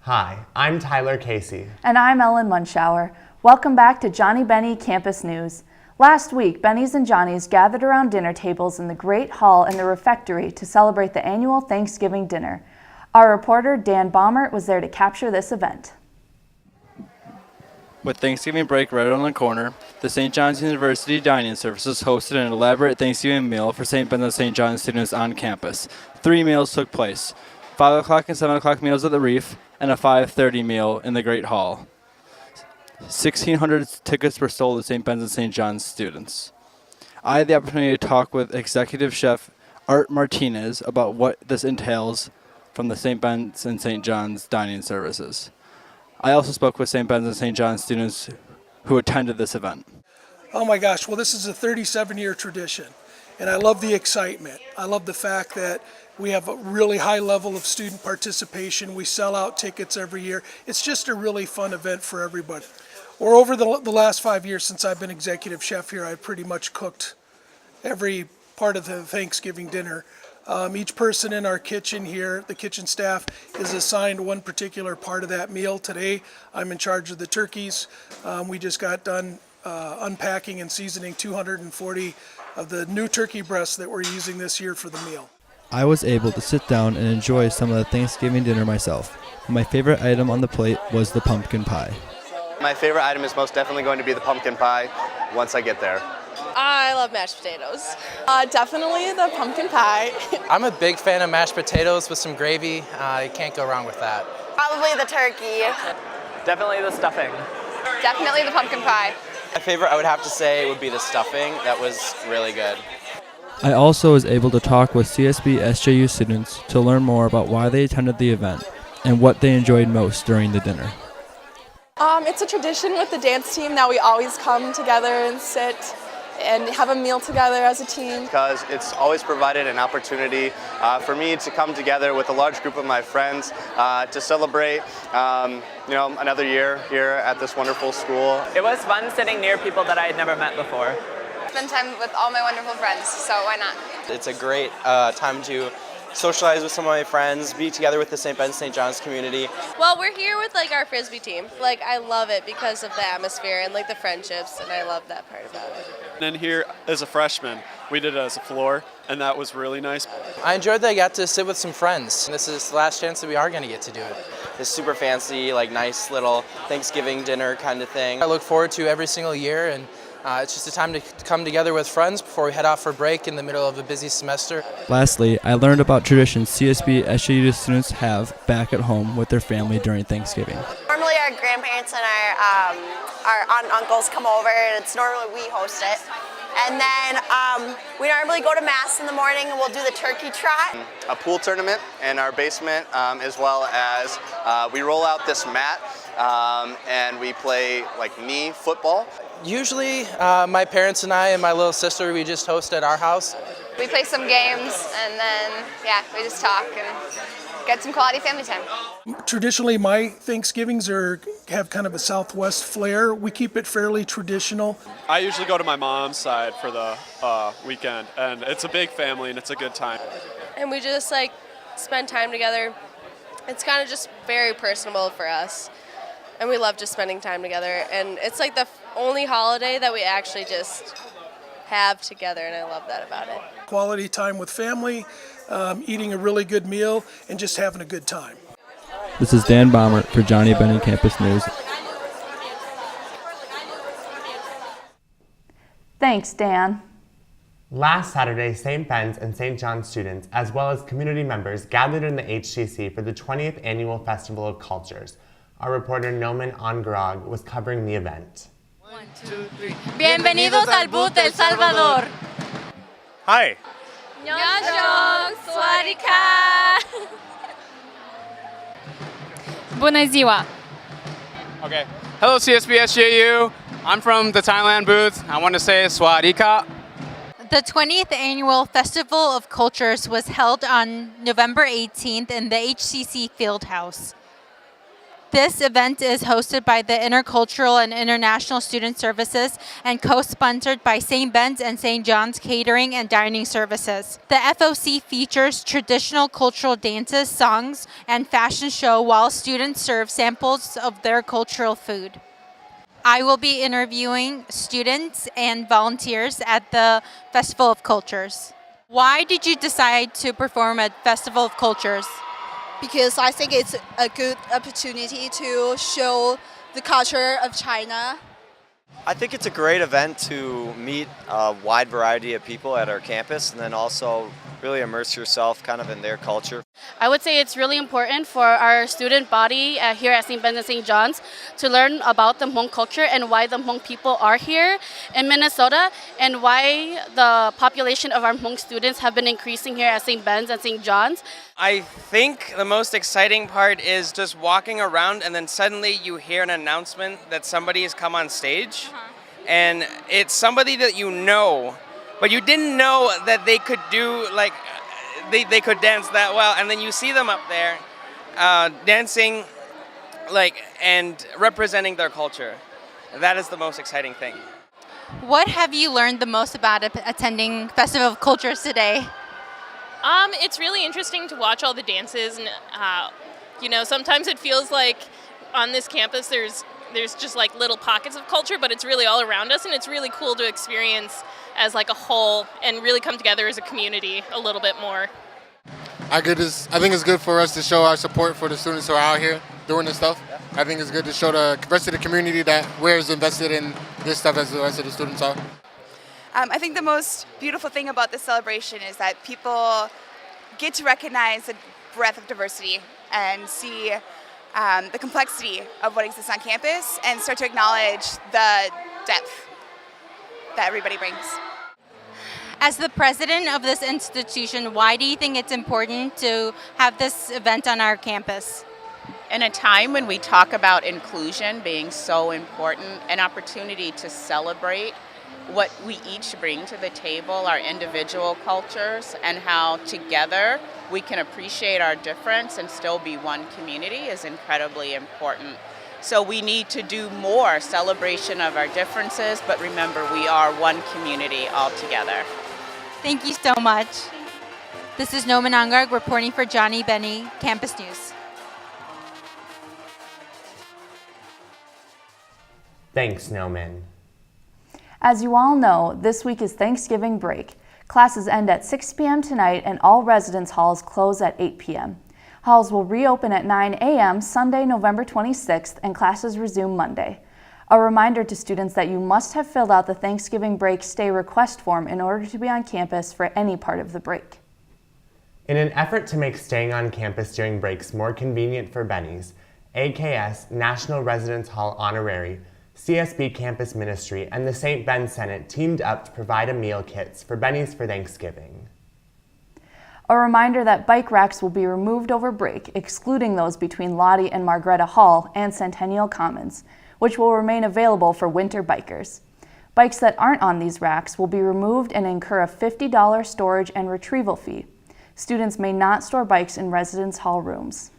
Hi, I'm Tyler Casey. And I'm Ellen Munschauer. Welcome back to Johnnie Bennie Campus News. Last week, Bennies and Johnnies gathered around dinner tables in the Great Hall in the refectory to celebrate the annual Thanksgiving dinner. Our reporter, Dan Baumert, was there to capture this event. With Thanksgiving break right around the corner, the St. John's University Dining Services hosted an elaborate Thanksgiving meal for St. Ben's and St. John's students on campus. 3 meals took place, 5 o'clock and 7 o'clock meals at the Reef, and a 5:30 meal in the Great Hall. 1,600 tickets were sold to St. Ben's and St. John's students. I had the opportunity to talk with Executive Chef Art Martinez about what this entails from the St. Ben's and St. John's Dining Services. I also spoke with St. Ben's and St. John's students who attended this event. Oh my gosh, well this is a 37-year tradition, and I love the excitement. I love the fact that we have a really high level of student participation. We sell out tickets every year. It's just a really fun event for everybody. Or over the last 5 years since I've been executive chef here, I've pretty much cooked every part of the Thanksgiving dinner. Each person in our kitchen here, the kitchen staff, is assigned one particular part of that meal. Today, I'm in charge of the turkeys. We just got done unpacking and seasoning 240 of the new turkey breasts that we're using this year for the meal. I was able to sit down and enjoy some of the Thanksgiving dinner myself. My favorite item on the plate was the pumpkin pie. My favorite item is most definitely going to be the pumpkin pie once I get there. I love mashed potatoes. Definitely the pumpkin pie. I'm a big fan of mashed potatoes with some gravy. You can't go wrong with that. Probably the turkey. Definitely the stuffing. Definitely the pumpkin pie. My favorite, I would have to say, would be the stuffing. That was really good. I also was able to talk with CSB-SJU students to learn more about why they attended the event and what they enjoyed most during the dinner. It's a tradition with the dance team that we always come together and sit and have a meal together as a team. Because it's always provided an opportunity for me to come together with a large group of my friends to celebrate another year here at this wonderful school. It was fun sitting near people that I had never met before. Spend time with all my wonderful friends, so why not? It's a great time to socialize with some of my friends, be together with the St. Ben's, St. John's community. Well, we're here with our Frisbee team. I love it because of the atmosphere and the friendships, and I love that part about it. And here as a freshman, we did it as a floor, and that was really nice. I enjoyed that I got to sit with some friends. This is the last chance that we are going to get to do it. This super fancy, nice little Thanksgiving dinner kind of thing. I look forward to every single year, and it's just a time to come together with friends before we head off for break in the middle of a busy semester. Lastly, I learned about traditions CSB-SJU students have back at home with their family during Thanksgiving. Normally our grandparents and our aunt and uncles come over, and it's normally we host it. And then we normally go to Mass in the morning and we'll do the turkey trot. A pool tournament in our basement, as well as we roll out this mat and we play knee football. Usually my parents and I and my little sister, we just host at our house. We play some games, and then, we just talk and get some quality family time. Traditionally, my Thanksgivings have kind of a Southwest flair. We keep it fairly traditional. I usually go to my mom's side for the weekend, and it's a big family and it's a good time. And we just spend time together. It's kind of just very personable for us. And we love just spending time together. And it's the only holiday that we actually just have together, and I love that about it. Quality time with family, eating a really good meal, and just having a good time. This is Dan Baumert for Johnnie Bennie Campus News. Thanks, Dan. Last Saturday, St. Ben's and St. John's students, as well as community members, gathered in the HCC for the 20th Annual Festival of Cultures. Our reporter Noman Ongrog was covering the event. 1, 2, 3. Bienvenidos al Boot El Salvador. Hi. Nyonjong, Swadika. Bună ziua. Okay. Hello, CSB-SJU. I'm from the Thailand booth. I want to say Swadika. The 20th Annual Festival of Cultures was held on November 18th in the HCC Fieldhouse. This event is hosted by the Intercultural and International Student Services and co-sponsored by St. Ben's and St. John's Catering and Dining Services. The FOC features traditional cultural dances, songs, and fashion show while students serve samples of their cultural food. I will be interviewing students and volunteers at the Festival of Cultures. Why did you decide to perform at Festival of Cultures? Because I think it's a good opportunity to show the culture of China. I think it's a great event to meet a wide variety of people at our campus and then also really immerse yourself kind of in their culture. I would say it's really important for our student body here at St. Ben's and St. John's to learn about the Hmong culture and why the Hmong people are here in Minnesota and why the population of our Hmong students have been increasing here at St. Ben's and St. John's. I think the most exciting part is just walking around and then suddenly you hear an announcement that somebody has come on stage. And it's somebody that you know, but you didn't know that they could do, like, they could dance that well. And then you see them up there dancing, like, and representing their culture. That is the most exciting thing. What have you learned the most about attending Festival of Cultures today? It's really interesting to watch all the dances, and sometimes it feels like on this campus there's just like little pockets of culture, but it's really all around us, and it's really cool to experience as like a whole and really come together as a community a little bit more. I think it's good for us to show our support for the students who are out here doing this stuff. I think it's good to show the rest of the community that we're as invested in this stuff as the rest of the students are. I think the most beautiful thing about this celebration is that people get to recognize the breadth of diversity and see the complexity of what exists on campus and start to acknowledge the depth that everybody brings. As the president of this institution, why do you think it's important to have this event on our campus? In a time when we talk about inclusion being so important, an opportunity to celebrate what we each bring to the table, our individual cultures, and how together we can appreciate our difference and still be one community is incredibly important. So we need to do more celebration of our differences, but remember, we are one community all together. Thank you so much. This is Noman Angarg reporting for Johnnie Bennie, Campus News. Thanks, Noman. As you all know, this week is Thanksgiving break. Classes end at 6 p.m. tonight and all residence halls close at 8 p.m. Halls will reopen at 9 a.m. Sunday, November 26th, and classes resume Monday. A reminder to students that you must have filled out the Thanksgiving break stay request form in order to be on campus for any part of the break. In an effort to make staying on campus during breaks more convenient for Bennies, AKS National Residence Hall Honorary, CSB Campus Ministry, and the St. Ben's Senate teamed up to provide a meal kits for Bennies for Thanksgiving. A reminder that bike racks will be removed over break, excluding those between Lottie and Margaretta Hall and Centennial Commons, which will remain available for winter bikers. Bikes that aren't on these racks will be removed and incur a $50 storage and retrieval fee. Students may not store bikes in residence hall rooms.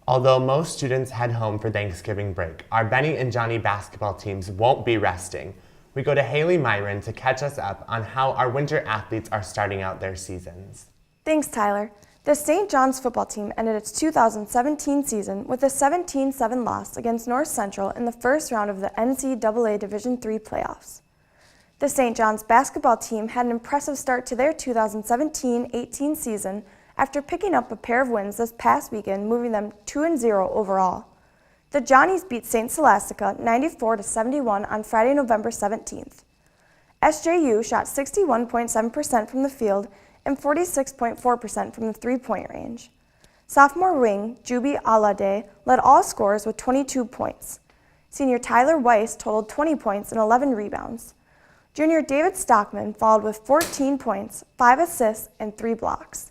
Although most students head home for Thanksgiving break, our Bennie and Johnnie basketball teams won't be resting. We go to Haley Myron to catch us up on how our winter athletes are starting out their seasons. Thanks, Tyler. The St. John's football team ended its 2017 season with a 17-7 loss against North Central in the first round of the NCAA Division III playoffs. The St. John's basketball team had an impressive start to their 2017-18 season after picking up a pair of wins this past weekend, moving them 2-0 overall. The Johnnies beat St. Scholastica 94-71 on Friday, November 17th. SJU shot 61.7% from the field and 46.4% from the three-point range. Sophomore wing Juby Alade led all scorers with 22 points. Senior Tyler Weiss totaled 20 points and 11 rebounds. Junior David Stockman followed with 14 points, 5 assists, and 3 blocks.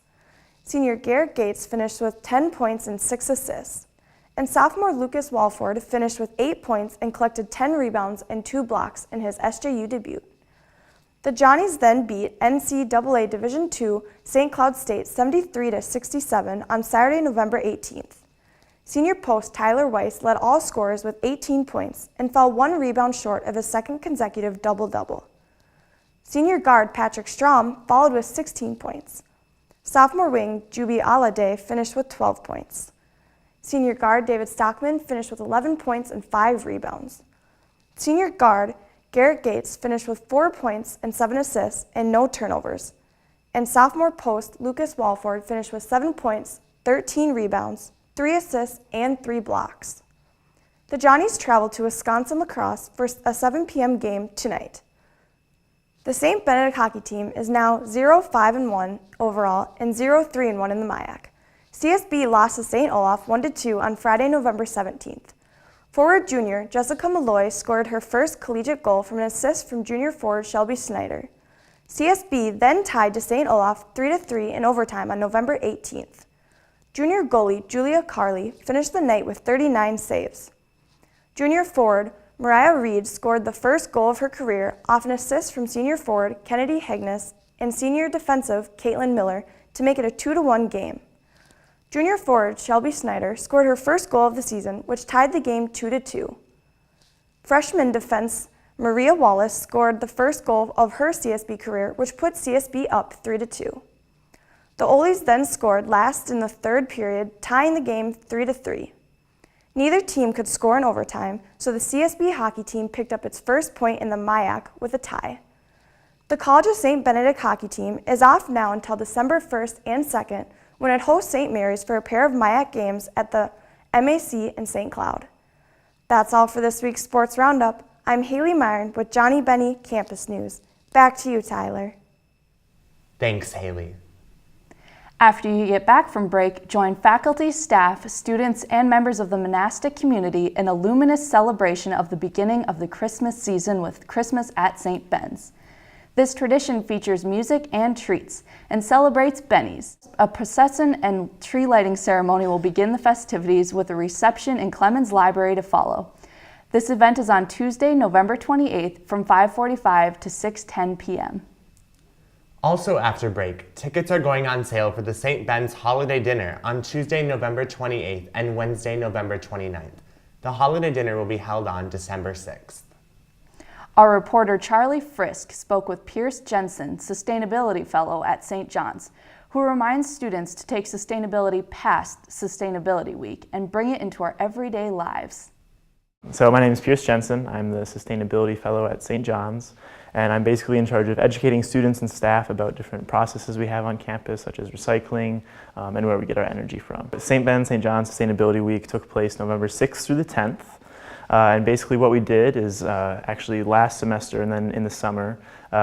Senior Garrett Gates finished with 10 points and 6 assists. And sophomore Lucas Walford finished with 8 points and collected 10 rebounds and 2 blocks in his SJU debut. The Johnnies then beat NCAA Division II St. Cloud State 73-67 on Saturday, November 18th. Senior post Tyler Weiss led all scorers with 18 points and fell 1 rebound short of his second consecutive double-double. Senior guard Patrick Strom followed with 16 points. Sophomore wing Juby Alade finished with 12 points. Senior guard David Stockman finished with 11 points and 5 rebounds. Senior guard Garrett Gates finished with 4 points and 7 assists and no turnovers. And sophomore post Lucas Walford finished with 7 points, 13 rebounds, 3 assists, and 3 blocks. The Johnnies travel to Wisconsin lacrosse for a 7 p.m. game tonight. The St. Benedict hockey team is now 0-5-1 overall and 0-3-1 in the MIAC. CSB lost to St. Olaf 1-2 on Friday, November 17th. Forward junior Jessica Malloy scored her first collegiate goal from an assist from junior forward Shelby Snyder. CSB then tied to St. Olaf 3-3 in overtime on November 18th. Junior goalie Julia Carley finished the night with 39 saves. Junior forward Mariah Reed scored the first goal of her career off an assist from senior forward Kennedy Hegnes and senior defensive Caitlin Miller to make it a 2-1 game. Junior forward Shelby Snyder scored her first goal of the season, which tied the game 2-2. Freshman defense Maria Wallace scored the first goal of her CSB career, which put CSB up 3-2. The Olies then scored last in the third period, tying the game 3-3. Neither team could score in overtime, so the CSB hockey team picked up its first point in the MIAC with a tie. The College of St. Benedict hockey team is off now until December 1st and 2nd, when it hosts St. Mary's for a pair of MIAC games at the MAC in St. Cloud. That's all for this week's Sports Roundup. I'm Haley Myron with Johnnie Bennie Campus News. Back to you, Tyler. Thanks, Haley. After you get back from break, join faculty, staff, students, and members of the monastic community in a luminous celebration of the beginning of the Christmas season with Christmas at St. Ben's. This tradition features music and treats and celebrates Bennies. A procession and tree lighting ceremony will begin the festivities with a reception in Clemens Library to follow. This event is on Tuesday, November 28th from 5:45 to 6:10 p.m. Also after break, tickets are going on sale for the St. Ben's Holiday Dinner on Tuesday, November 28th and Wednesday, November 29th. The holiday dinner will be held on December 6th. Our reporter Charlie Frisk spoke with Pearce Jensen, Sustainability Fellow at St. John's, who reminds students to take sustainability past Sustainability Week and bring it into our everyday lives. So my name is Pearce Jensen. I'm the Sustainability Fellow at St. John's, and I'm basically in charge of educating students and staff about different processes we have on campus, such as recycling and where we get our energy from. St. Ben, St. John's Sustainability Week took place November 6th through the 10th. And basically what we did is actually last semester and then in the summer,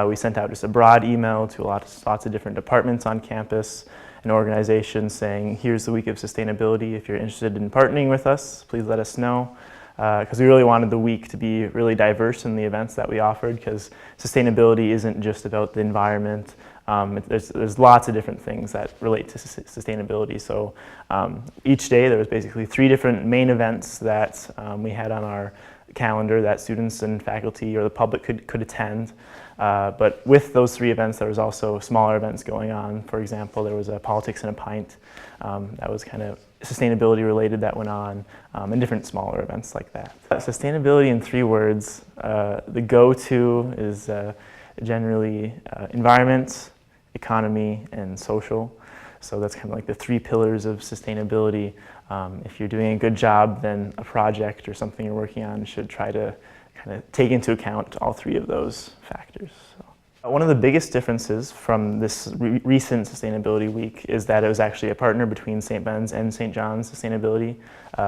we sent out just a broad email to lots of different departments on campus and organizations saying, here's the week of sustainability. If you're interested in partnering with us, please let us know. Because we really wanted the week to be really diverse in the events that we offered, because sustainability isn't just about the environment. There's lots of different things that relate to sustainability. So each day there was basically 3 different main events that we had on our calendar that students and faculty or the public could attend. But with those 3 events, there was also smaller events going on. For example, there was a Politics in a Pint that was kind of sustainability related that went on, and different smaller events like that. Sustainability in 3 words, the go-to is generally environment, economy, and social. So that's kind of like the 3 pillars of sustainability. If you're doing a good job, then a project or something you're working on should try to kind of take into account all 3 of those factors. So. One of the biggest differences from this recent Sustainability Week is that it was actually a partner between St. Ben's and St. John's Sustainability.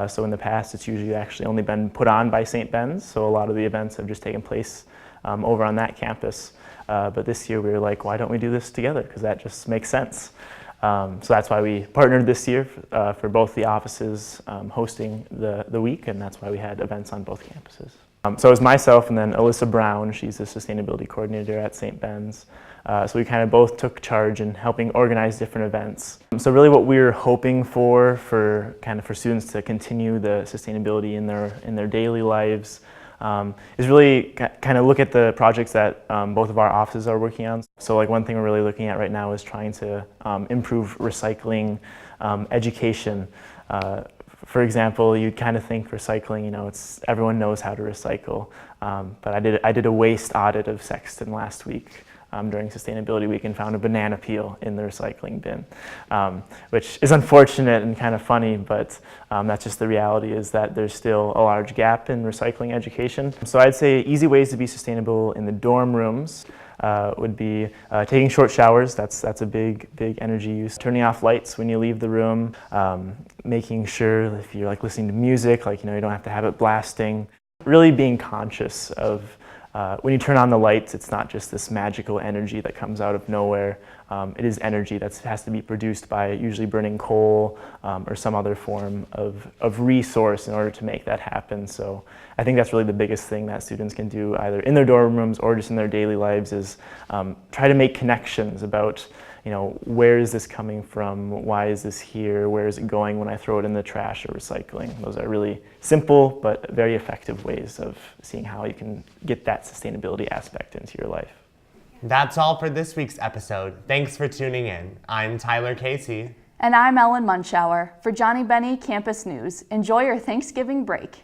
So in the past, it's usually actually only been put on by St. Ben's, so a lot of the events have just taken place over on that campus. But this year we were like, why don't we do this together? Because that just makes sense. So that's why we partnered this year for both the offices hosting the week, and that's why we had events on both campuses. So it was myself and then Alyssa Brown, she's the sustainability coordinator at St. Ben's. So we kind of both took charge in helping organize different events. So really what we're hoping for students to continue the sustainability in their daily lives is really kind of look at the projects that both of our offices are working on. So like one thing we're really looking at right now is trying to improve recycling education For example, you'd kind of think recycling, you know, everyone knows how to recycle, but I did a waste audit of Sexton last week during Sustainability Week and found a banana peel in the recycling bin, which is unfortunate and kind of funny, but that's just the reality, is that there's still a large gap in recycling education. So I'd say easy ways to be sustainable in the dorm rooms would be taking short showers. That's a big energy use. Turning off lights when you leave the room. Making sure if you're like listening to music, like, you know, you don't have to have it blasting. Really being conscious of when you turn on the lights, it's not just this magical energy that comes out of nowhere. It is energy that has to be produced by usually burning coal or some other form of resource in order to make that happen. So I think that's really the biggest thing that students can do, either in their dorm rooms or just in their daily lives, is try to make connections about, you know, where is this coming from? Why is this here? Where is it going when I throw it in the trash or recycling? Those are really simple but very effective ways of seeing how you can get that sustainability aspect into your life. That's all for this week's episode. Thanks for tuning in. I'm Tyler Casey. And I'm Ellen Munschauer for Johnnie Bennie Campus News. Enjoy your Thanksgiving break.